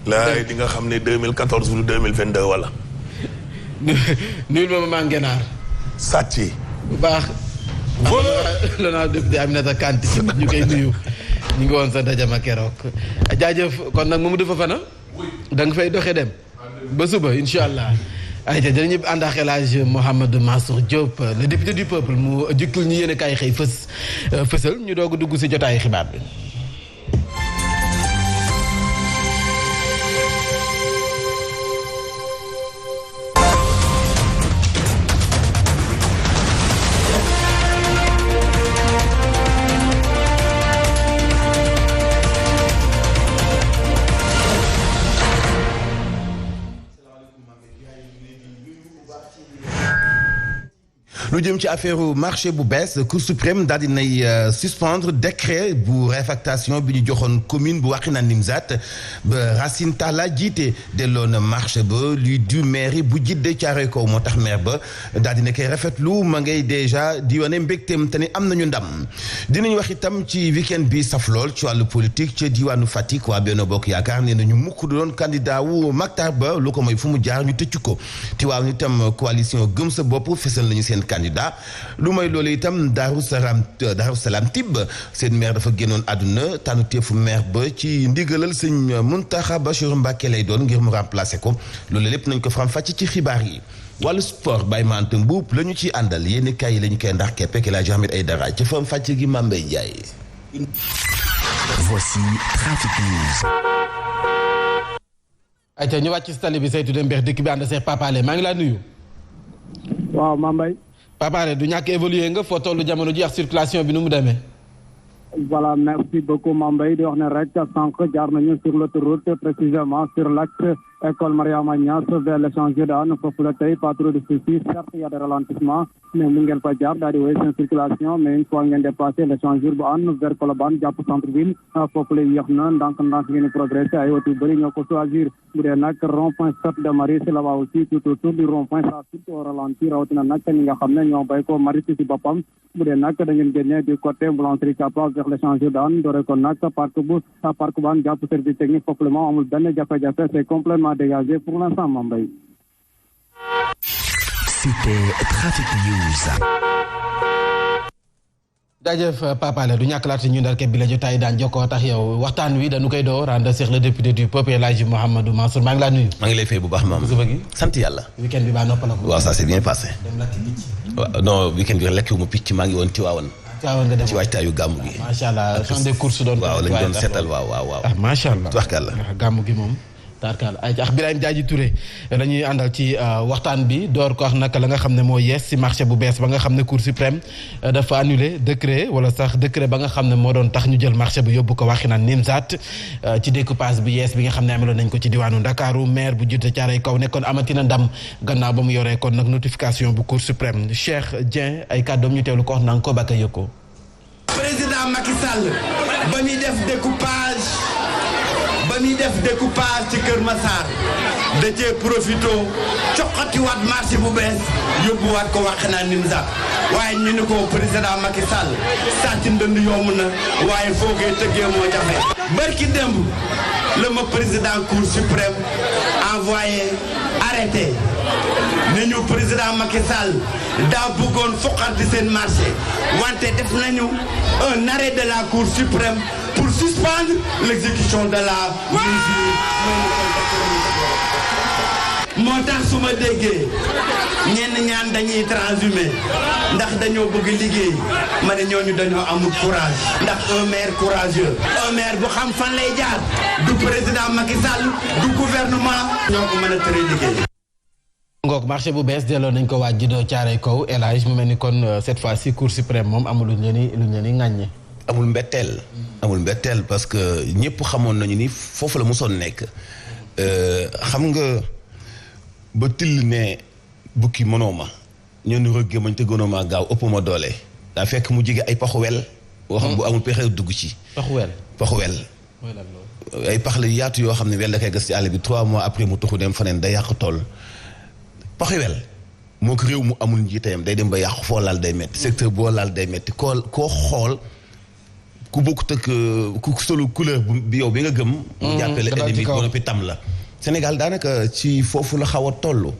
laay di nga xam ne 2014 ou 2022 wala. nuyul ma maa ngenaar. sàcc. bu baax. l'honorable député Aminata Kanté ñu koy nuyu. ñu ngi woon sa dajama keroog. jaajëf kon nag Mamadou Fofana. da nga fay doxee dem. ba suba incha allah. ayca dinañu ànd ak El Hadj Mouhamadou Mansour Diop le député du peuple mu jukkil ñu yéen kaay xëy fësal ñu doog a dugg si jotaayu xibaar bi. lu jëm ci affaire marché bu bees Cour suprême daal di nay suspendre décret bu réfactation bi ñu joxoon commune bu Wakhinane Nimzatt ba Racine Talla jiite delloo na marché ba luy du mairie bu Djiddah Thiaroye Kaw moo tax maire ba daal di na koy rafetlu ma ngay déjà di wane mbégteem te ne am nañu ndam. dinañ wax itam ci week-end bi saf lool ci wàllu politique ca diwaanu Fatick waa Benno Bokk Yaakaar nee nañu mukk doon candidat wu Mactar Ba lu ko mooy fu mu jaar ñu tëcc ko Tiwaawan itam coalition gëm sa bopp fesal nañu seen candidat lu may loolu itam Darou Salam Tib seen maire dafa génnoon àdduna tànnu teefu maire ba ci ndigalal sëñ Mountakha Bachir Mbacké lay doon ngir mu remplacer ko loolu lépp nañ ko faram fàcc ci xibaar yi wàllu sport Baye Mante Mbuub la ñu ciy àndal yéen kay yi la ñu koy ndax keppek la Ahmed Aïdara ca faram fàcc gi Mambay Ndiaye. Voici Trafic News. ayca ñu wàcc si tali bi saytu dem mbeex dëkk bi ànd see Papa Alé maa ngi laa nuyu. waaw Mambay. Papa Alé du ñàkk évolué nga foo tollu jamono ji ak circulation bi nu mu demee. voilà merci beaucoup Mambay di wax ne rek sànq jaar nañu sur l'autoroute précisément sur l'axe école Mariama Niass vers l'échangeur d'Anne foofu la tey pas trop de soucis certes il y a des ralentissements mais mun ngeen fa jaar daal di wéy seen circulation mais une fois ngeen dépassé l'échangeur bu Anne vers Colobane jàpp centre ville foofu la yéex na ndànk-ndànk ngeen progressé ay oto yu bëri ñoo ko choisir bu dee nag rond-point Stade de Marie c'est là-bas aussi tout autour du rond-point ça surtout au ralenti rawatina nag ñi nga xam ne ñoo bay ko Marie ci boppam bu dee nag da ngeen génnee du côté boulangerie Capa vers l'échangeur d'Anne doore ko nag parc ban jàpp service technique foofu la moom amul benn jafe-jafe c'est complètement dégagé pour l'instant Mambay. C'était Trafic News. jaajëf Papa Alé du ñàkk laata ñu ndar képp bi la jotaay daan jokkoo tax yow waxtaan wi dañu koy door ànd ak le député du peuple El Hadj Mouhamadou Mansour maa ngi laa nuyu. maa ngi lay fay bu baax maam. sant yàlla. week-end bi baa noppala ko. waaw ça c'est bien passé. dem lakk picc. waaw non week-end bi lekk mu picc maa ngi woon Tiwaawan. Tiwaawan nga def ci waajtaayu gàmmu gi. macha allah champ des courses doon. waaw lañ doon seetal waaw. ah macha allah tubarkalla gàmmu gi moom. tarkal ay ak Birahim Diadji Touré la ñuy àndal ci waxtaan bi door ko wax naka la nga xam ne moo yees ci marché bu bees ba nga xam ne Cour suprême dafa annulé décret wala sax décret ba nga xam ne moo doon tax ñu jël marché bi yóbbu ko Wakhinane Nimzatt ci découpage bi yees bi nga xam ne ameloon nañ ko ci diwaanu Ndakaaru maire bu Djiddah Thiaroye Kaw nekkoon amatina ndam gannaaw ba mu yoree kon nag notification bu Cour suprême Cheikh Dieng ay kàddoom ñu teewlu ko wax nanga ko baka yëkkoo. Président Macky Sall ba muy def découpage ci Kër Massar da cee profito coqatiwaat marché bu bees yóbbuwaat ko Wakhinane Nimzatt waaye ñu ni ko président Macky Sall sàcc ndënd yomb na waaye foo koy tëggee moo jafe. barki démb la ma président Cour suprême envoyé arrêté ne ñu président Macky Sall daa bëggoon foqati seen marché wante def nañu un arrêt de la Cour suprême pour suspendre l'exécution de la mesure. moo tax su ma déggee ñenn ñaan dañuy transhumé ndax dañoo bëgg liggéey ma ne ñooñu dañoo amul courage ndax un maire courageux un maire bu xam fan lay jaar du président Macky Sall du gouvernement ñoo ko mën a tere liggéey. ngoog marché bu bees delloo nañ ko waa Djiddah Thiaroye Kaw El Hadj mu mel ni kon cette fois-ci Cour suprême moom amul luñ leen di ŋàññe. amul mbetteel parce que ñëpp xamoon nañu ni foofu la mosoon nekk xam nga ba till ne bukki mënoo ma ñoo ni rëgge mañ te gënoo ma gaaw ëpp ma doole daa fekk mu jege ay paxu wel boo xam bu amul pexe dugg ci paxu wel ay pax la yaatu yoo xam ne wel da koy gas ci àll bi 3 mois après mu tuxu dem faneen day yàq tool paxu wel moo ko réew mu amul njiitayam day dem ba yàqu foo laal day metti secteur boo laal day metti koo xool ku bokkut ak ku solu couleur bi yow bi nga gëm. mu jàppee la ennemi ba noppi tam la. Sénégal daanaka ci foofu la xaw a toll.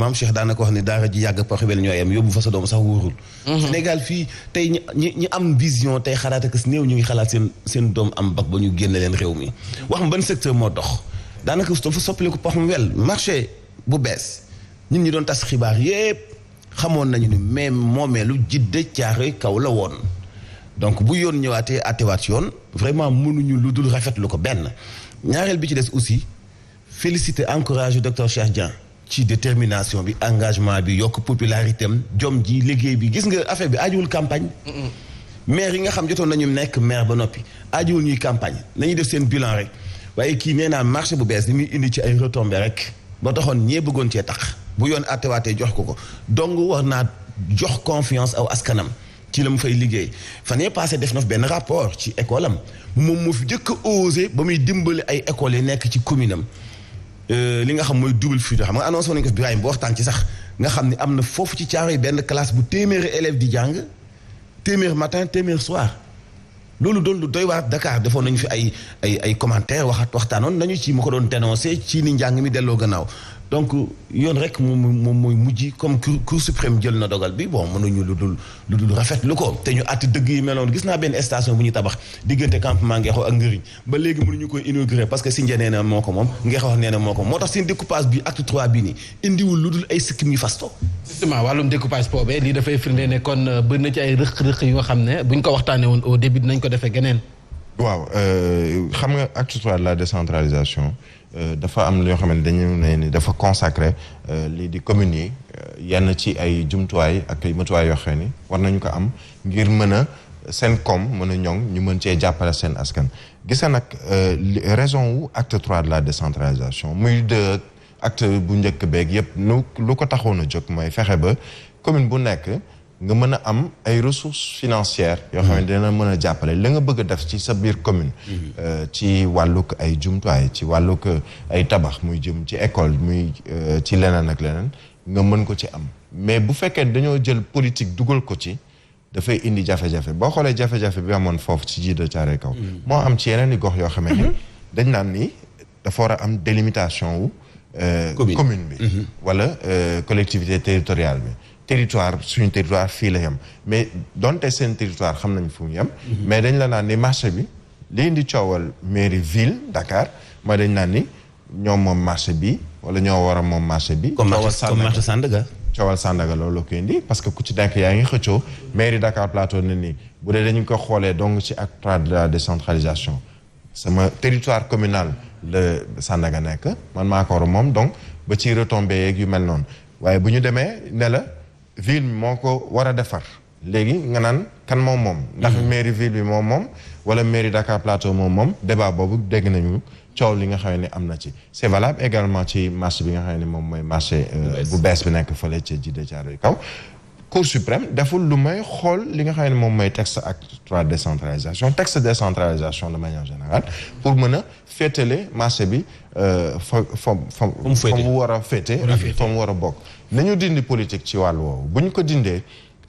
maam Cheikh daanaka wax ni daara ji yàgg poxibel ñooy am yóbbu fa sa doom sax wóorul. Sénégal fii tey ñi am vision tey xalaat ak néew ñu ngi xalaat seen doom am bac ba ñu génne leen réew mi. wax ma ban secteur moo dox daanaka dafa soppaliku pox mu wel marché bu bees ñun ñi doon tas xibaar yépp xamoon nañu ni mais moomeelu Jidda Caaroy Kaw la woon. donc bu yoon ñëwaatee àttewaat yoon vraiment mënuñu lu dul rafetlu ko benn ñaareel bi ci des aussi féliciter encourager docteur Cheikh Dieng. ci détermination bi engagement bi yokk popularité am jom ji liggéey bi gis nga affaire bi aajuwul campagne. maire yi nga xam jotoon nañu nekk maire ba noppi aajuwul ñuy campagne nañuy def seen bilan rek waaye kii nee naa marché bu bees li muy indi ci ay retombées rek ba taxoon ñee bëggoon cee tax bu yoon attewaatee jox ko donc war naa jox confiance aw askanam ci la mu fay liggéey fan yee passé def na benn rapport ci école am moom moo fi njëkk a osé ba muy dimbali ay écoles yi nekk ci commune am. li nga xam mooy double futur xam nga annoncé woon nañu ko fi Birahim bu waxtaan ci sax nga xam ni am na foofu ci Caaroy benn classe bu téeméeri élèves di jàng téeméer matin téeméer soir loolu doon lu doy waar Dakar defoon nañu fi ay commentaires waxtaanoon nañu ci mu ko doon dénoncé ci ni njàng mi delloo gannaaw donc yoon rek moom mooy mujj comme cour suprême jël na dogal bi bon mënuñu lu dul rafetlu ko te ñu àtt dëgg yi meloon gis naa benn station bu ñu tabax diggante campement Ngexo ak Ngëriñ ba léegi mënuñu koy inaugurer parce que Sindia nee na moo ko moom Ngexo nee na moo ko moo tax seen découpage bi acte 3 bi nii indiwul lu dul ay sikkim yu fasto justement wàllum découpage boobee lii dafay firnde ne kon bëri na ci ay rëq-rëq yu nga xam ne buñ ko waxtaanee woon au début dinañ ko defee geneen waaw xam nga acte 3 de la décentralisation dafa am yoo xam ne dañu ne ni dafa consacré lii di communes yi yenn ci ay jumtuwaay ak ay matuwaay yoo xam ni war nañu ko am ngir mën a seen koom mën a ñoŋ ñu mën cee jàppale seen askan. gis nag raison wu acte 3 de la décentralisation muy de acte bu njëkk beeg yëpp lu ko taxoon a jóg mooy fexe ba commune bu nekk. nga mën a am ay ressources financières yoo xam ne dina mën a jàppale la nga bëgg a def ci sa biir commune ci wàllug ay jumtuwaay ci wàllug ay tabax muy jëm ci école muy ci leneen ak leneen nga mën ko ci am mais bu fekkee dañoo jël politique dugal ko ci dafay indi jafe-jafe boo xoolee jafe-jafe bi amoon foofu ci Djiddah Thiaroye Kaw moo am ci yeneen i gox yoo xam ne dañ naan ni dafa war a am délimitation wu commune bi wala collectivité territoriale bi territoire suñu territoire fii la yem mais donte seen territoire xam nañ fu mu yem mais dañ la naan ni marché bi li indi coowal mairie ville Dakar mooy dañ naan ni ñoom moom marché bi wala ñoo war a moom marché bi comme marché Sandaga coowal Sandaga loolu ko indi parce que ku ci nekk yaa ngi xëccoo mairie Dakar Plateau na nii bu dee dañu ko xoolee donc ci acte 3 de la décentralisation sama territoire communal la Sandaga nekk man maa ko war a moom donc ba ci retombé yeeg yu mel noonu waaye bu ñu demee ne la ville bi moo ko war a defar léegi nga naan kan moom ndax mairie ville bi moom wala mairie Dakar Plateau moom débat boobu dégg nañu coow li nga xam ne am na ci c'est valable également ci marché bi nga xam ne moom mooy marché bu bees bi nekk fële ci Djiddah Thiaroye Kaw Cour suprême deful lu may xool li nga xam ne moom mooy texte acte 3 décentralisation texte décentralisation de manière générale pour mën a féetale marché bi fa mu war a féete fa mu war a bokk nañu dindi politique ci wàllu woowu bu ñu ko dindee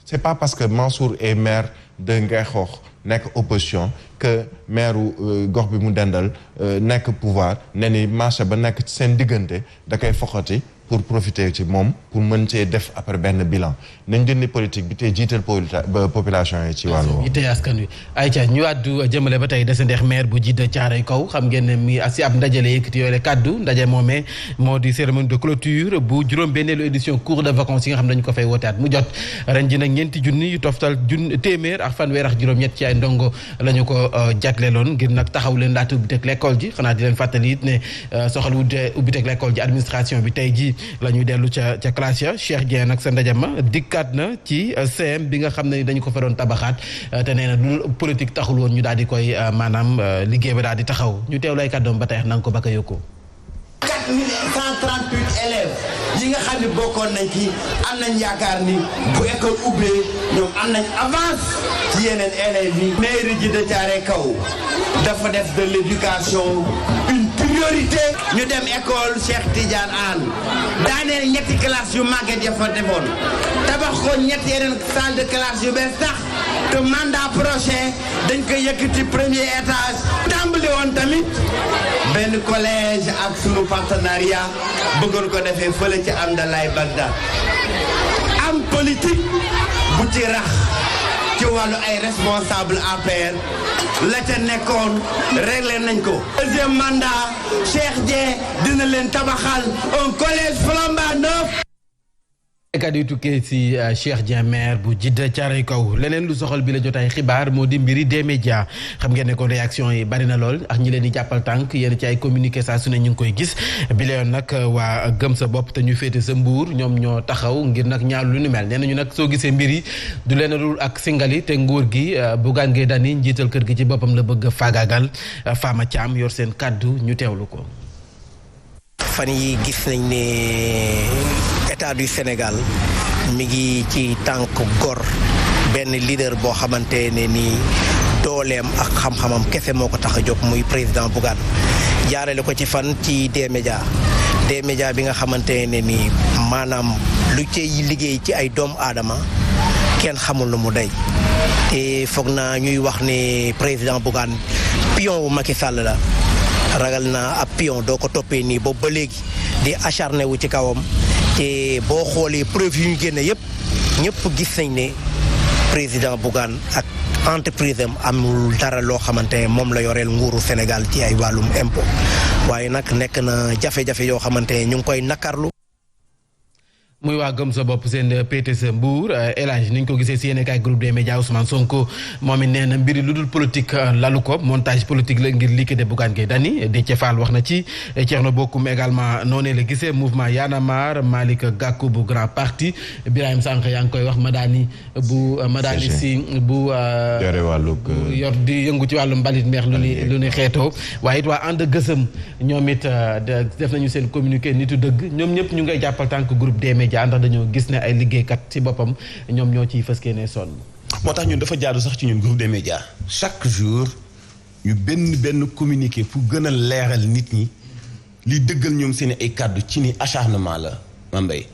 c'est pas parce que Mansour est maire de Ngexox nekk opposition que maire gox bi mu dendal nekk pouvoir ne ni marché ba nekk ci seen diggante da koy foxati pour profiter ci moom pour mën cee def après benn bilan nañ dindi politique bi te jiital population yi ci wàllu woowu. yitte askan wi ayca ñu àddu jëmale ba tey desendeex maire bu Djiddah Thiaroye Kaw xam ngeen ne mi si ab ndaje la yëkkati yooyu kaddu ndaje moomee moo di cérémonie de clôture bu juróom-benneelu édition cours de vacances yi nga xam ne dañu ko fay wootaat mu jot ren ji nag ñeenti junni yu toftal téeméer ak fanweer ak juróom-ñett ci ay ndongo la ñu ko jagleeloon ngir nag taxaw leen laata ubbiteg l'école ji xanaa di leen fàttali it ne soxal ubbiteg l'école ji administration bi tey ji la ñuy dellu ca classe ya Cheikh Dieng nag sa ndajama dikkaat na ci CM bi nga xam ne dañu ko fa doon tabaxaat te nee na du politique taxul woon ñu daal di koy maanaam liggéey ba daal di taxaw ñu teew lay kàddoom ba tey na nga ko baka yokku 4138 élèves yi nga xam ne bokkoon nañ ci am nañ yaakaar ni bu école ubbee ñoom am nañ avance ci yeneen élèves yi. mairie Djiddah Thiaroye Kaw dafa def de l'éducation une priorité ñu dem école Cheikh Tidiane Anne daaneel ñetti classe yu màgget ya fa defoon tabax ko ñetti yeneen salle de classe yu bees tax te mandat prochain dañ ko yëkkati premier étage tàmbali woon tamit benn collège ak sunu partenariat bëggoon ko defee fële ci Amdalaay Bagdad am politique bu ci rax ci wàllu ay responsable APR la ca nekkoon réglé nañ ko. deuxième mandat Cheikh Dieng dina leen tabaxal un collège flambant neuf. kàddu yu tukkee si Cheikh Dieng maire bu Djiddah Thiaroye Kaw leneen lu soxal bi la jotaay xibaar moo di mbiri D-Média xam ngeen ne kon réaction yi bari na lool ak ñi leen di jàppal tànk yéen ci ay communiqué saa su ne ñu ngi koy gis bi la yoon nag waa gëm sa bopp te ñu féete sa mbuur ñoom ñoo taxaw ngir nag ñaaw lu ni mel nee nañu nag soo gisee mbir yi du leen dul ak singali te nguur gi Bougane Gueye Dany njiital kër gi ci boppam la bëgg faagaagal Fama Thiam yor seen kàddu ñu teewlu ko. fan yi gis nañ ne état du Sénégal mi ngi ci tànk gor benn leader boo xamante ne ni dooleem ak xam-xamam kese moo ko tax a jóg muy président Bougane jaarale ko ci fan ci D-Média bi nga xamante ne ni maanaam lu cay liggéey ci ay doomu aadama kenn xamul lu mu day te foog naa ñuy wax ne président Bougane pion wu Macky Sall la ragal naa ab pion doo ko toppee nii boobu ba léegi di acharné wu ci kawam te boo xoolee preuve yu ñu génne yëpp ñëpp gis nañ ne président Bougane ak entreprise am amul dara loo xamante ne moom la yoreel nguuru Sénégal ci ay wàllum impôt waaye nag nekk na jafe-jafe yoo xamante ne ñu ngi koy nakarlu. muy waa gëm sa bopp seen PTS Mbour El Hadj ni ñu ko gisee si yéen kaay groupe des médias Ousmane Sonko moom it nee na mbiri lu dul politique lalu ko montage politique la ngir liquider Bougane Gueye Dany Déthié Fall wax na ci Thierno Bocoum également noonee la gisee mouvement Y'en a marre Malick Gakou bu grand parti Birahim Sànq yaa ngi koy wax Madani si bu yor di yëngu ci wàllu mbalit meex lu ni xeetoo waaye it waa ànd gësëm ñoom it def nañu seen communiqué nitu dëgg ñoom ñëpp ñu ngay jàppal tànk groupe des médias ndax dañoo gis ne ay liggéeykat ci boppam ñoom ñoo ciy fëskee ne sonn. moo tax ñun dafa jaadu sax ci ñun groupe des médias chaque jour ñu benn communiqué pour gën a leeral nit ñi liy dëggal ñoom seen ay kàddu ci ni acharnement la Mambay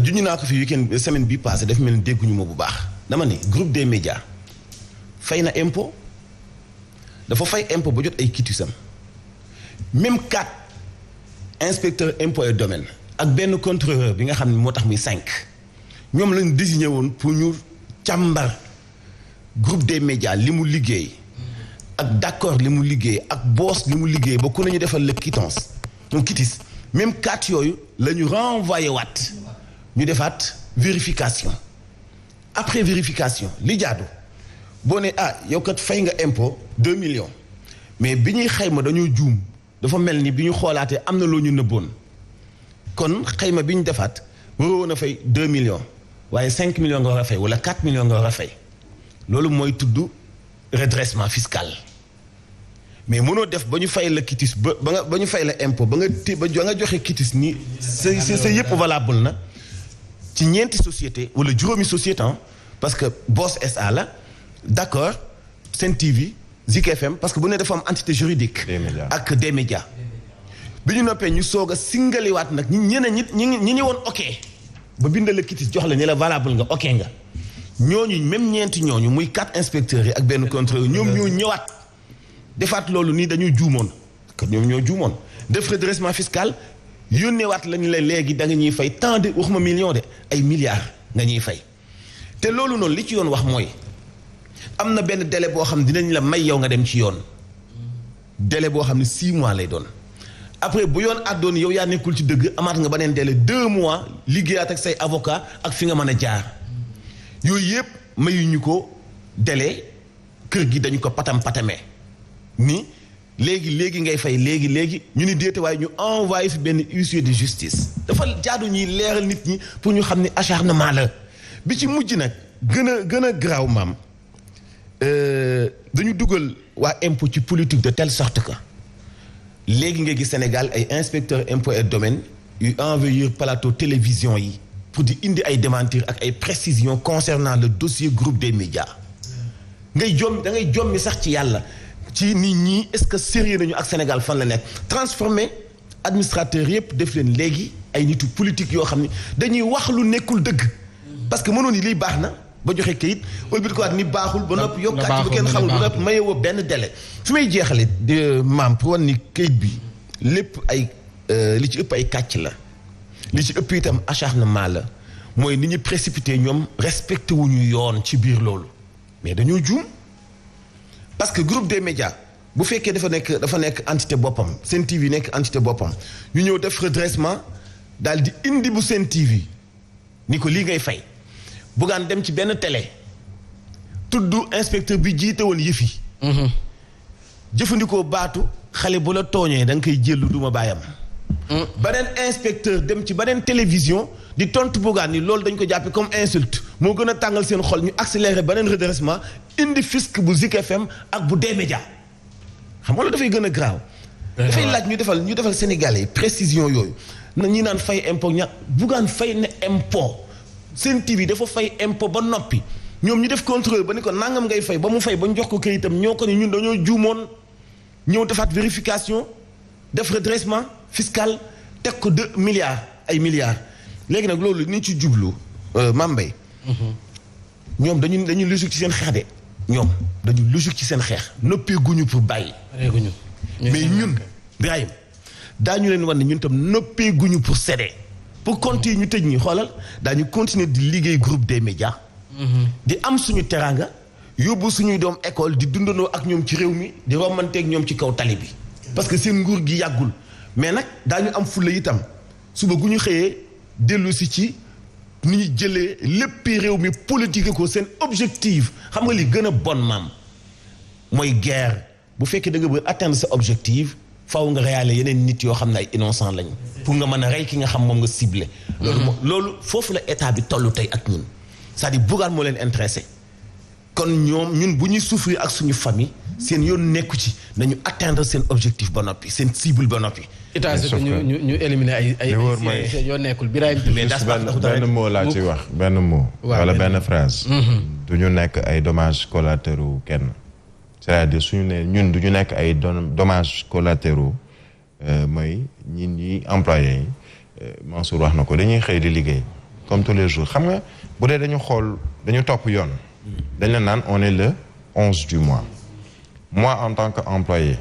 juñu naa ko fi weekend semaine bi passé dafa mel ni dégguñu ma bu baax dama ne groupe des médias fay na impôt dafa fay impôt ba jot ay kitusam même 4 inspecteurs impôt et domaine ak benn contrôleur bi nga xam ne moo tax muy 5 ñoom lañ désigné woon pour ñu càmbar groupe des médias li mu liggéey ak d'accord li mu liggéey ak boss li mu liggéey ba ku nañu defal la quittance donc quittance même 4 yooyu la ñu renvoyé waat ñu defaat vérification après vérification li jaadu boo ne yow kat fay nga impôt 2 millions mais bi ñuy xayma dañoo juum dafa mel ni bi ñu xoolaatee am na loo ñu nëbboon kon xayma bi ñu defaat waroon a fay 2 millions waaye 5 millions nga war a fay wala 4 millions nga war a fay loolu mooy tudd redressement fiscal mais mënoo def ba ñu fay la quitus ba ñu fay la impôt ba nga joxe quitus ni sa yëpp valable na ci ñeenti société wala juróomi société parce que Boss SA la d'accord Sen TV Zik FM parce que bu ne dafa am entité juridique ak des médias bi ñu noppee ñu soog a singaliwaat nag ñeneen ñi woon ok ba bindal la quitus jox la ni la valable nga ok nga ñooñu même ñeenti ñooñu muy 4 inspecteurs yi ak benn contrôleur ñoom ñoo ñëwaat defaat loolu nii dañoo juumoon que ñoom ñoo juumoon def redressement fiscal yónneewaat lañu la léegi da nga ñuy fay tant de waxuma millions de ay milliards nga ñuy fay te loolu noonu li ci yoon wax mooy am na benn délai boo xam ne dinañ la may yow nga dem ci yoon délai boo xam ne 6 mois lay doon après bu yoon àddoon yow yaa nekkul ci dëgg amaat nga beneen délai 2 mois liggéeyaat ak say avocat ak fi nga mën a jaar yooyu yëpp mayuñu ko délai kër gi dañu ko patamee ni léegi ngay fay léegi ñu ni déete waaye ñu envoyé fi benn huissier de justice dafa jaadu ñuy leeral nit ñi pour ñu xam ne acharnement la bi ci mujj nag gën a garaaw maam dañu dugal waa impôt ci politique de telle sorte que léegi nga gis Sénégal ay inspecteurs impôt et domaine yu envoyé plateau télévision yi pour di indi ay démentir ak ay précisions concernant le dossier groupe des médias da ngay jommi sax ci yàlla ci nit ñi est-ce que sérieux nañu ak Sénégal fan la nekk transformer administrateur yëpp def leen léegi ay nitu politique yoo xam ne dañuy wax lu nekkul dëgg parce que mënoon ni lii baax na ba joxe kayit wala ko at ni baaxul ba noppi yokkaat ci bu kenn xamul ba noppi mayewoo benn délai fi may jeexale maam pour wan ni kayit bi lépp ay li ci ëpp ay kàcc la li ci ëpp itam acharnement la mooy ni ñu précipité ñoom respecté wuñu yoon ci biir loolu mais dañoo juum parce que groupe des médias bu fekkee dafa nekk entité boppam Sen TV nekk entité boppam ñu ñëw def redressement daal di indi bu Sen TV ni ko lii ngay fay buggaan dem ci benn télé tudd inspecteur bi jiite woon yëf yi jëfandikoo baatu xale bu la tooñee da nga koy jëllu duma bàyyam beneen inspecteur dem ci beneen télévision di tontu buggaan ni loolu dañ ko jàppe comme insulte moo gën a tàngal seen xol ñu accéléré beneen redressement indi fisc bu Zik FM ak bu D-Média xam nga loolu dafay gën a graaw dafay laaj ñu defal Sénégalais précision yooyu na ñi naan fay impôt ña buggaan fay ne impôt Sen TV dafa fay impôt ba noppi ñoom ñu def contrôle ba ni ko nangam ngay fay ba mu fay ba ñu jox ko këyitam ñoo ko ni ñun dañoo juumoon ñëw defaat vérification def redressement fiscal teg ko 2 milliards ay milliards léegi nag loolu ni ci jublu Mambay ñoom dañu logique ci seen xeex de ñoom dañu logique ci seen xeex noppee guñu pour bàyyi mais ñun Birahim daañu leen wan ne ñun tam noppee guñu pour céder pour continuer ñu tëj ñi xoolal daañu continuer di liggéey groupe des médias di am suñu teraanga yóbbu suñuy doom école di dundandoo ak ñoom ci réew mi di romanteeg ñoom ci kaw tali bi parce que seen nguur gi yàggul mais nag daañu am fulla itam suba gu ñu xëyee dellu si ci ni ñu jëlee léppi réew mi politique ko seen objectif xam nga li gën a bon maam mooy guerre bu fekkee da nga bëgg atteindre sa objectif faaw nga réaliser yeneen nit yoo xam ne ay innocent lañu pour nga mën a rey ki nga xam moom nga ciblé loolu foofu la état bi tollu tey ak ñun c'est-à-dire Bougane moo leen intéressé kon ñun bu ñuy souffrir ak suñu famille seen yoon nekku ci nañu atteindre seen objectif ba noppi seen cible ba noppi état ñu éliminer ay yoo nekkul Birahim benn mot laa ci wax benn mot wala benn phrase du ñu nekk ay dommages collatéraux kenn c'est-à-dire suñu ne ñun du ñu nekk ay dommages collatéraux mooy ñi employé yi Mansour wax na ko dañuy xëy di liggéey comme tous les jours xam nga bu dee dañu topp yoon dañ la naan on est le 11 du mois moi en tant que employé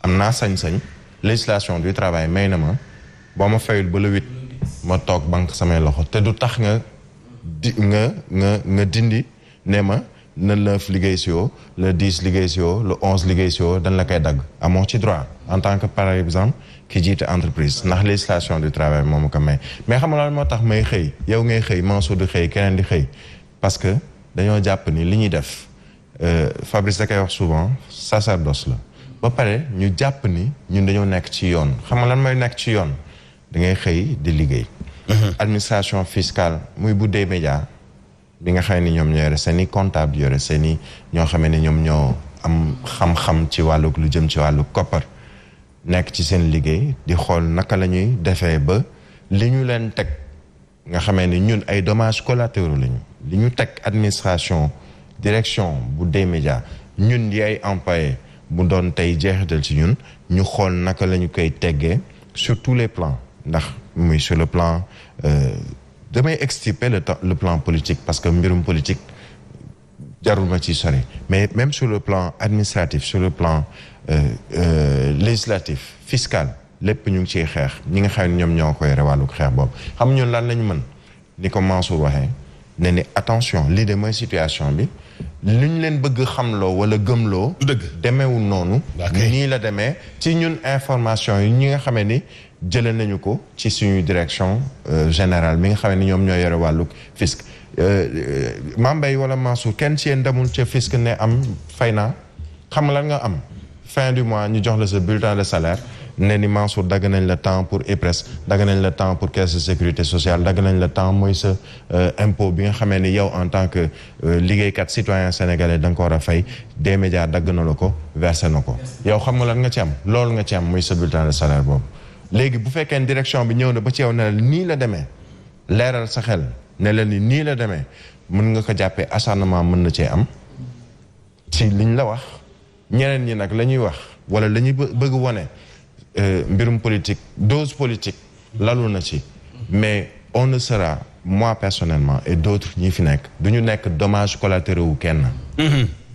am naa sañ-sañ législation du travail may na ma boo ma fayul ba le 8 ma toog banque samay loxo te du tax nga dindi ne ma le 9 liggéey si yoo le 10 liggéey si yoo le 11 liggéey si yoo dañ la koy dagg amoo ci droit en tant que par exemple ki jiite entreprise ndax législation du travail moo ma ko may mais xam nga lan moo tax may xëy yow ngay xëy Mansour di xëy keneen di xëy parce que dañoo jàpp ni li ñuy def Fabrice da koy wax souvent sacerdoce la ba pare ñu jàpp ni ñun dañoo nekk ci yoon xam nga lan mooy nekk ci yoon da ngay xëy di liggéey administration fiscale muy bu des médias bi nga xam ne ñoom ñoo yore seen i comptable yore seen i ñoo xamee ne ñoom ñoo am xam-xam ci wàllu lu jëm ci wàllu koppar nekk ci seen liggéey di xool naka la ñuy defee ba li ñu leen teg nga xamee ni ñun ay dommages collatéraux lañu li ñu teg administration direction bu des médias ñun di ay employés bu doon tey jeexital ci ñun ñu xool naka la ñu koy teggee sur tous les plans ndax muy sur le plan damay extirper le plan politique parce que mbirum politique jarul ma ci sori mais même sur le plan administratif sur le plan législatif fiscal lépp ñu ngi ciy xeex ñi nga xam ne ñoom ñoo koy rewàllu xeex boobu xam ñun lan lañu mën ni ko Mansour waxee ne ni attention lii de mooy situation bi lu ñu leen bëgg xamloo wala gëmloo du dëgg demeewul noonu nii la demee ci ñun information yi ñi nga xamee ni jëlee nañu ko ci suñu direction générale mi nga xamee ni ñoom ñoo yore wàllu fisc Mambay wala Mansour kenn ci yéen demul ca fisc ne am fay naa xam nga lan nga am fin du mois ñu jox la sa bulletin de salaire ne ni Mansour dagg nañ la temps pour IPRES dagg nañ la temps pour caisse de sécurité sociale dagg nañ la temps mooy sa impôt bi nga xamee ni yow en tant que liggéeykat citoyen sénégalais da nga ko war a fay des médias dagg na la ko versé na ko yow xam nga lan nga ci am loolu nga ci am muy sa bulletin de salaire boobu léegi bu fekkee direction bi ñëw na ba ci yow ne la nii la demee leeral sa xel ne la ni nii la demee mën nga ko jàppee acharnement mën na cee am ci liñ la wax ñeneen ñi nag la ñuy wax wala la ñuy bëgg wone mbirum politique dose politique lalu na ci mais on ne sera moi personnellement et d'autres ñi fi nekk du ñu nekk dommages collatéraux wu kenn.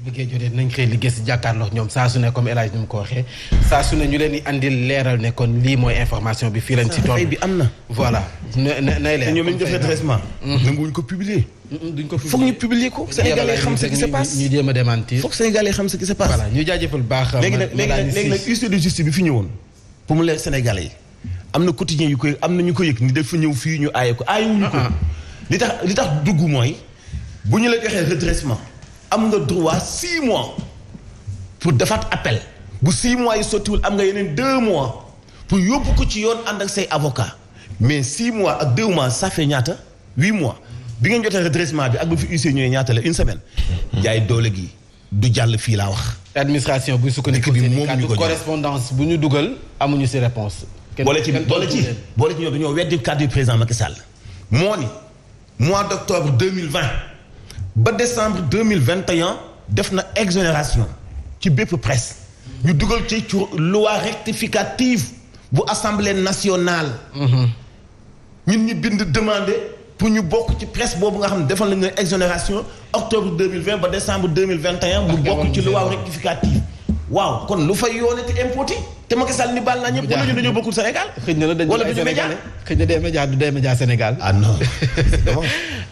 liggéey jotee nañ xëy liggéey si jàkkaarloo ñoom saa su ne comme El Hadj ni mu ko waxee saa su ne ñu leen di andil leeral ne kon lii mooy information bi fii lañ si toll. bi am na. voilà nay leer. ñoom ñu def redressement. nanguwuñ ko publier. duñ ko foog ñu publier ko. Sénégalais xam ce qui se passe ñu jéem a démentir. foog Sénégalais xam ce qui se passe. voilà ñu jaajëfal baax. léegi nag huissier de justice bi fi ñëwoon pour mu leer Sénégalais yi am na quotidien yu koy am na ñu ko yëg ni dafa ñëw fii ñu aaye ko aayewuñu ko. li tax dugg mooy bu ñu la joxee redressement am nga droit 6 mois pour defaat appel bu 6 mois yi sottiwul am nga yeneen 2 mois pour yóbbu ko ci yoon ànd ak say avocat mais 6 mois ak 2 mois ça fait ñaata 8 mois bi ngeen jotee redressement bi ak ba fi huissier ñëwee ñaata la une semaine. jaay doole gi du jàll fii laa wax. administration buy sukkandiku bi seen moom ñu ko correspondance bu ñu dugal amuñu si réponse. boole ci ñoom dañoo weddi kàddu du président Macky Sall. moo ni mois d'octobre 2020 ba décembre 2021 def na exonération ci bépp presse ñu dugal ci loi rectificative bu assemblée nationale. ñun ñu bind demandé pour ñu bokk ci presse boobu nga xam ne defal nañu exonération octobre 2020 ba décembre 2021 mu bokk ci loi rectificative. waaw kon lu fay yoonati impôt te Macky Sall ni baal naa ñëpp wala ñu dañoo bokkul Sénégal. xëy na dañu wala duñu média xëy na des médias du des médias Sénégal. ah non.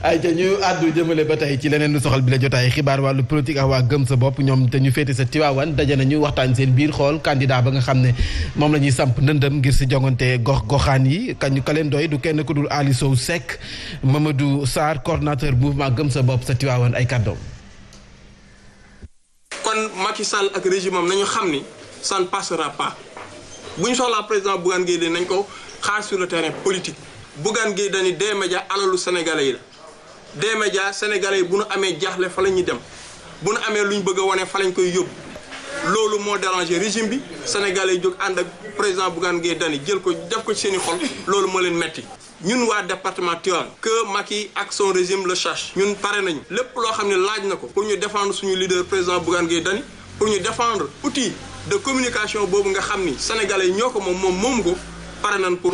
ay ca ñu àddu jëmale ba tey ci leneen lu soxal bi la jotaay xibaar wàllu politique ak waa gëm sa bopp ñoom te ñu féete sa Tiwaawan daje nañu waxtaan seen biir xool candidat ba nga xam ne moom la ñuy samp ndëndëm ngir si jongante goxaan yi kañu ka leen doy du kenn ku dul Ali Sow Seck Mamadou Sarr coordonnateur mouvement gëm sa bopp sa Tiwaawan ay kàddoom. kon Macky Sall ak régime am nañu xam ni ça ne passera pas bu ñu soxlaa président Bougane Gueye Dany nañ ko xaar sur le terrain politique Bougane Gueye Dany des médias alalu sénégalais yi la des médias sénégalais yi bu nu amee jaaxle fa la ñuy dem bu nu amee lu ñu bëgg a wane fa lañ koy yóbbu loolu moo dérangé régime bi sénégalais yi jóg ànd ak président Bougane Gueye Dany jël ko def ko ci seen i xol loolu moo leen metti ñun waa département Tivaouane que Macky ak son régime le cherche ñun pare nañu lépp loo xam ne laaj na ko pour ñu défendre suñu leader président Bougane Gueye Dany pour ñu défendre outil de communication boobu nga xam ni sénégalais yi ñoo ko moom ko pare nañ pour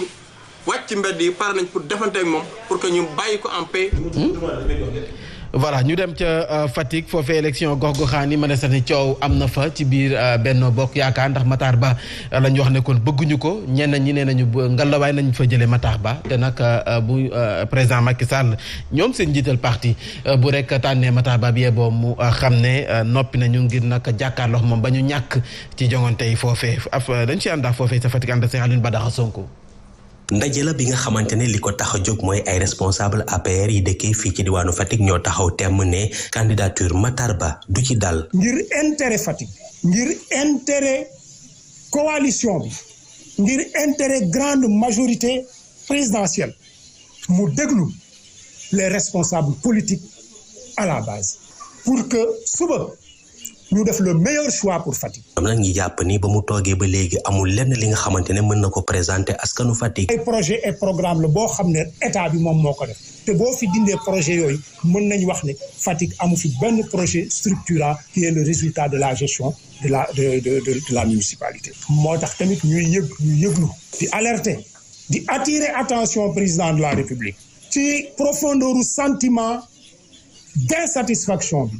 wàcc ci mbedd yi pare nañ pour defante ak moom pour que ñu bàyyi ko en paix. voilà ñu dem ca Fatick foofee élection gox-goxaan yi ma ne sax ni coow am na fa ci biir Benno Bokk Yaakaar ndax Matar Ba la ñu wax ne kon bëgguñu ko ñenn ñi nee nañu ngalawaay nañ fa jëlee Matar Ba te nag bu président Macky Sall ñoom seen njiital parti bu rek tànnee Matar Ba bi boo mu xam ne noppi nañu ngir nag jàkkaarloo moom ba ñu ñàkk ci joŋante yi foofee dañ ci ànd ak foofee sa Fatick ànd ak Alioune Badara Sonko. ndaje la bi nga xamante ne li ko tax a jóg mooy ay responsable APR yi dëkkee fii ci diwaanu Fatick ñoo taxaw temm ne candidature Matar Ba du ci dal. ngir intérêt Fatick ngir intérêt coalition bi ngir intérêt grande majorité présidentielle mu déglu les responsables politiques à la base pour que suba ñu def le meilleur choix pour Fatick. am na ñi jàpp ni ba mu toogee ba léegi amul lenn li nga xamante ne mën na ko présenter askanu Fatick. ay projet et programme la boo xam ne état bi moom moo ko def te boo fi dindee projet yooyu mën nañu wax ne Fatick amu fi benn projet structurant qui est le résultat de la gestion de la municipalité. moo tax tamit ñuy yëglu di alerter di attirer attention président de la République ci profondeur u sentiment d'insatisfaction bi.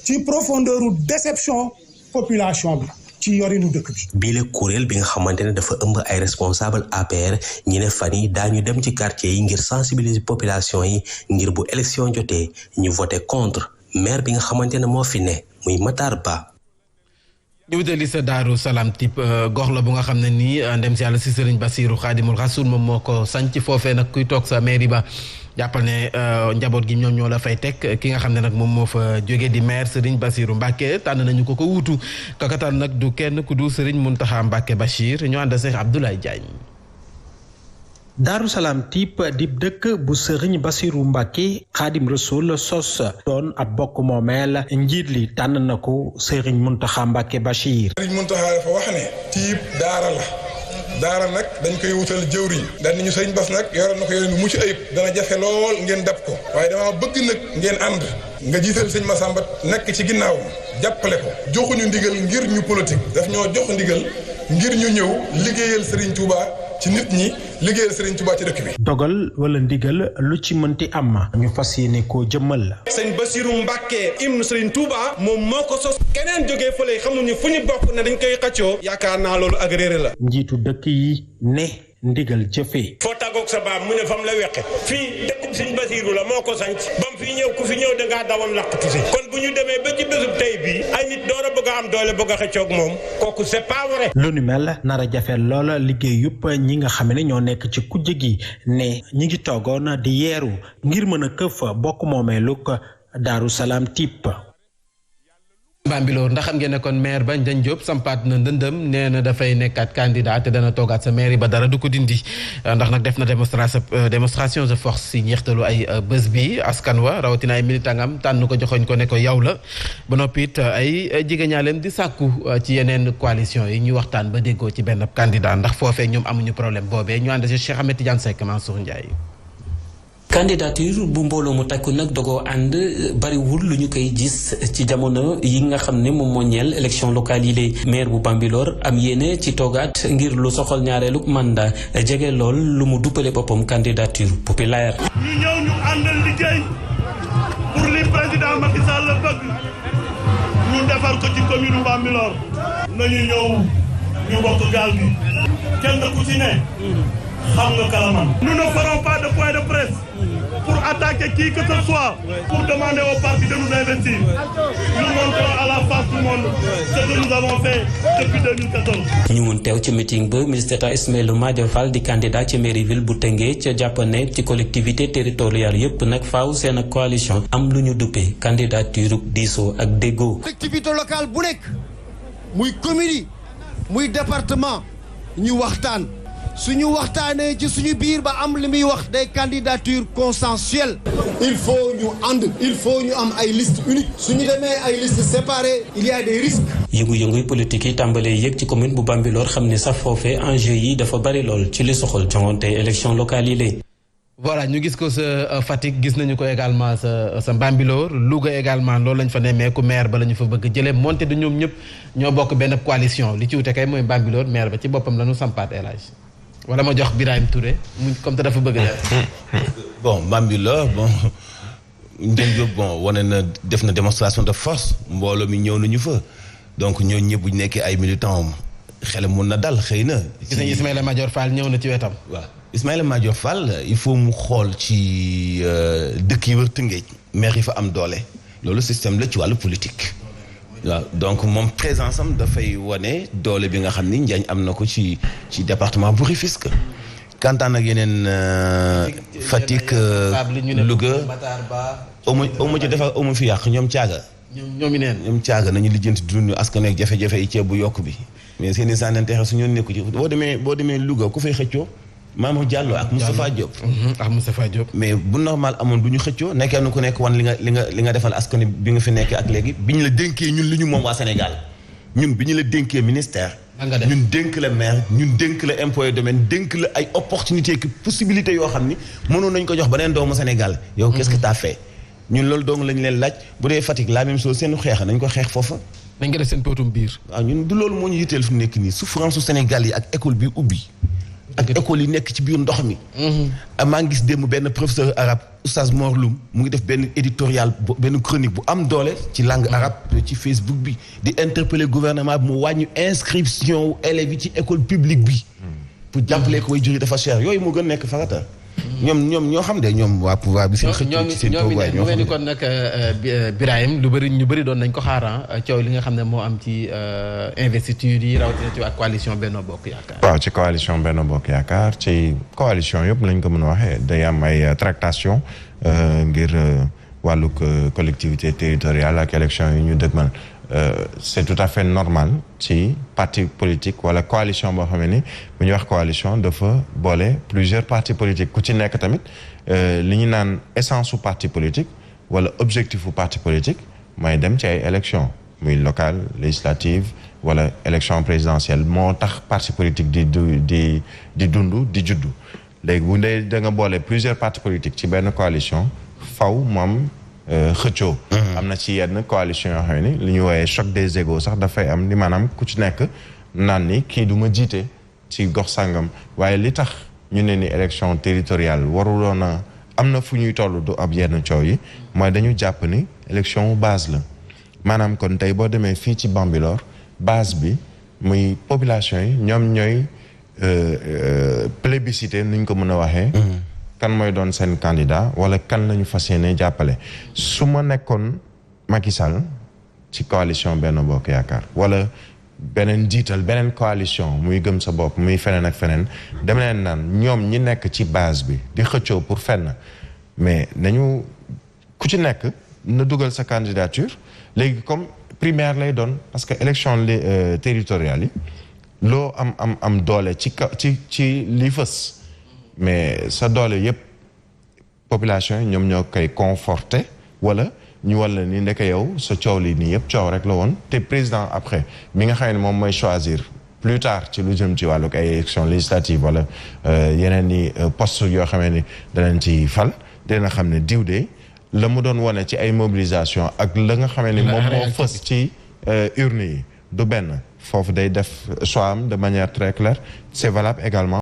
ci profondeur u déception population bi ci yorinu dëkk bi. biile kuréel bi nga xamante ne dafa ëmb ay responsable APR ñi ne fan yi daañu dem ci quartier yi ngir sensibiliser population yi ngir bu élection jotee ñu voté contre maire bi nga xamante ne moo fi ne muy Matar Ba. ñu wutali sa Daaru Salaam type gox la bu nga xam ne nii ndem si yàlla si Sëriñ Basiru Xaadimul Rasuul moom moo ko sanc foofee nag kuy toog sa mairie ba jàppal ne njaboot gi ñoom ñoo la fay teg ki nga xam ne nag moom moo fa jóge di maire Serigne Bassirou Mbacké tànn nañu ko wuutu kakataan nag du kenn ku du Serigne Mountakha Mbacké Bachir ñu ànd Cheikh Abdoulaye Diagne. Daaru Salaam type di dëkk bu Serigne Bassirou Mbacké Xaadim Rasul sos doon ab bokk moomeel njiit li tànn na ko Serigne Mountakha Mbacké Bachir. Serigne Mountakha dafa wax ne type daara la daara nag dañ koy wutal jëwriñ daal ni ñu sëriñ Bass nag yoral na ko yoreen bu mucc ayib dana jafe lool ngeen dab ko waaye dama bëgg nag ngeen ànd nga jiital sëñ Massamba nekk ci ginnaawam jàppale ko joxuñu ndigal ngir ñu politique daf ñoo jox ndigal ngir ñu ñëw liggéeyal Serigne Touba ci nit ñi liggéeyal Serigne Touba ci dëkk bi. dogal wala ndigal lu ci mënti am ñu fas yéene koo jëmmal la. sëñ Bassirou Mbacké ibnu Serigne Touba moom moo ko sos keneen jógee fële xamuñu fu ñu bokk ne dañ koy xëccoo yaakaar naa loolu ak réere la. njiitu dëkk yi ne ndigal jëfee. foo tàggoog sa baam mu ne fam la weqe fii dëkkub sëñ Bassirou la moo ko sanc bam fi ñëw ku fi ñëw dangaa dawam laqatu si kon bu ñu demee ba ci bésub tey bii ay nit door a bëgg a am doole bëgg a xëccoog moom kooku c'est pas vrai. lu ni mel nar a jafe loola liggéey yëpp ñi nga xam ne ñoo nekk ci kujje gi ne ñi ngi toogoon di yeeru ngir mën a këf bokk moomeelu Daaru Salaam Typ. Bambilor ndax xam ngeen ne kon maire ba Ndiagne Diop sampaat na ndëndëm nee na dafay nekkaat candidat te dana toogaat sa maire yi ba dara du ko dindi ndax nag def na démonstration de force si njeextalu ay bés bi askan wa rawatina ay militangam tànn ko joxoñ ko ne ko yow la ba noppi it ay jigéñaaleem di sàkku ci yeneen coalition yi ñu waxtaan ba déggoo ci benn candidat ndax foofee ñoom amuñu problème boobee ñu ànd ci Cheikh Ahmed Tidiane Seck Mansour Ndiaye. candidature bu mbooloo mu takku nag dogoo ànd bariwul lu ñu koy gis ci jamono yi nga xam ne moom moo ñeel élection locale yi lay maire bu Bambilor am yéene ci toogaat ngir lu soxal ñaareelu mandat jege lool lu mu duppale boppam candidature populaire. ñu ñëw ñu àndal liggéey pour li président Macky Sall la bëgg ñu defar ko ci commune Bambilor nañu ñëw ñu bokk gaal gi kenn ku ci ne xam nga kalaman. Nous ne ferons pas de point de presse pour attaquer qui que ce soit, pour demander au parti de nous investir. Nous montrons à la face du monde ce que nous avons fait depuis 2014. ñu mun teew ci meeting ba ministre d'État Ismaïla Madior Fall di candidat ci mairie ville bu Tëngéej ca jàpp ne ci collectivité territoriale yépp nag faaw seen ak coalition am lu ñu duppee candidature diisoo ak déggoo. collectivité locale bu nekk muy commune yi muy département ñu waxtaan. suñu waxtaanee ci suñu biir ba am li muy wax des candidatures consensuelles. il faut ñu ànd il faut ñu am ay liste unique suñu demee ay liste séparées il y a des risques. yëngu-yënguy politique yi tàmbalee yëg ci commune bu Bambilor xam ne sax foofee enjeu yi dafa bari lool ci li soxal joŋante élection locale yi lée. voilà ñu gis ko sa Fatick gis nañu ko également sa Bambilor Louga également loolu lañ fa nemmeeku maire ba la ñu fa bëgg jëlee monté de ñoom ñëpp ñoo bokk benn coalition li ci wute kay mooy Bambilor maire ba ci boppam la ñu sampaat élage wala ma jox Birahim Touré mu comme te dafa bëgg def. bon Bambilor bon Ndiagne Diop bon wane na def na démonstration de force mbooloo mi ñëw nañu fa donc ñooñu ñëpp bu ñu nekkee ay militants xelam mun na dal xëy na. gis nañu Ismaïla Madior Fall ñëw na ci wetam. waaw Ismaïla Madior Fall il faut mu xool ci dëkk yi wër Tëngéej maire yi fa am doole loolu système la ci wàllu politique. waaw donc moom présence am dafay wane doole bi nga xam ni Ndiagne am na ko ci département bu Rufisque. kantaan ak yeneen Fatick Louga amu ci defar amu fi yàq ñoom caaga. ñoom caaga nañu lijjanti dund askan ak jafe-jafe yi ceeb bu yokk bi mais seen i sànnante su ñu nekku ci boo demee Louga ku fay xëccoo Mamadou Diallo ak Moustapha Diop. mais bu normal amoon du ñu xëccoo nekkee nu ku nekk wan li nga defal askan bi nga fi nekkee ak léegi bi ñu la dénkee ñun li ñu moom waa Sénégal ñun bi ñu la dénkee ministère. ñun dénk la maire ñun dénk la impôt et domaine dénk la ay opportunités ki possibilités yoo xam ni mënoon nañu ko jox beneen doomu Sénégal. yow qu'est-ce que t'as fait ñun loolu dong lañu leen laaj bu dee Fatick la même chose seen xeex nañ ko xeex foofa. nañ ko def seen potum biir. waaw ñun du loolu moo ñu yitteel fu nekk nii souffrance su Sénégal yi ak école bi ubbi. ak école yi nekk ci biir ndox mi. maa ngi gis démb benn professeur arabe oustaz Mor Loum mu ngi def benn éditorial benn chronique bu am doole ci langue arabe ci Facebook bi di interpeller gouvernement bi mu wàññi inscription élèves yi ci école publique bi. pour jàppale ko way jur yi dafa cher yooyu moo gën nekk farata. ñoom ñoo xam de ñoom waa pouvoir bi seen xëcc ci seen pouvoir ñoo xam ne kon nag Birahim ñu bëri doon nañ ko xaaran coow li nga xam ne moo am ci investiture yi rawatina ci ak coalition Benno Bokk Yaakaar. waaw ci coalition Benno Bokk Yaakaar ci coalition yëpp lañ ko mën a waxee day am ay tractation ngir wàllug collectivité territoriale ak élection yi ñu dëgmal. C'est tout à fait normal ci parti politique wala coalition boo xam ne ni bu ñuy wax coalition dafa boole plusieurs partis politiques ku ci nekk tamit li ñu naan essence su parti politique wala objectif u parti politique mooy dem ci ay élection muy locale législative wala élection présidentielle moo tax parti politique di dund di juddu léegi bu dee da nga boole plusieurs partis politiques ci benn coalition faw moom xëccoo am na ci yenn coalition yoo xam ne li ñu woowee choc des égos sax dafay am ni maanaam ku ci nekk naan ni kii du ma jiite ci gox sàngam waaye li tax ñu ne ni élection territoriale waruloon a am na fu ñuy toll du ab yenn coow yi mooy dañu jàpp ni élection base la maanaam kon tey boo demee fii ci Bambilor base bi muy population yi ñoom ñooy plébiscité nuñ ko mën a waxee kan mooy doon seen candidat wala kan la ñu fas yéene jàppale su ma nekkoon Macky Sall ci coalition Benno Bokk Yaakaar wala beneen jiital beneen coalition muy gëm sa bopp muy feneen ak feneen dama leen naan ñoom ñi nekk ci base bi di xëccoo pour fenn mais nañu ku ci nekk na dugal sa candidature léegi comme primaire lay doon parce que élection territoriale yi loo am doole ci li fës mais sa doole yëpp population yi ñoom ñoo koy conforté wala ñu walla ni ndeke yow sa coow li nii yëpp coow rek la woon te président après mi nga xam ne moom mooy choisir plus tard ci lu jëm ci wàllu ay élection législative wala yeneen ni poste yoo xamee ni danañ ci fal dina xam ne diw de la mu doon wane ci ay mobilisation ak la nga xamee ni moom moo fës ci urne yi du benn foofu day def choix am de manière très claire c'est valable également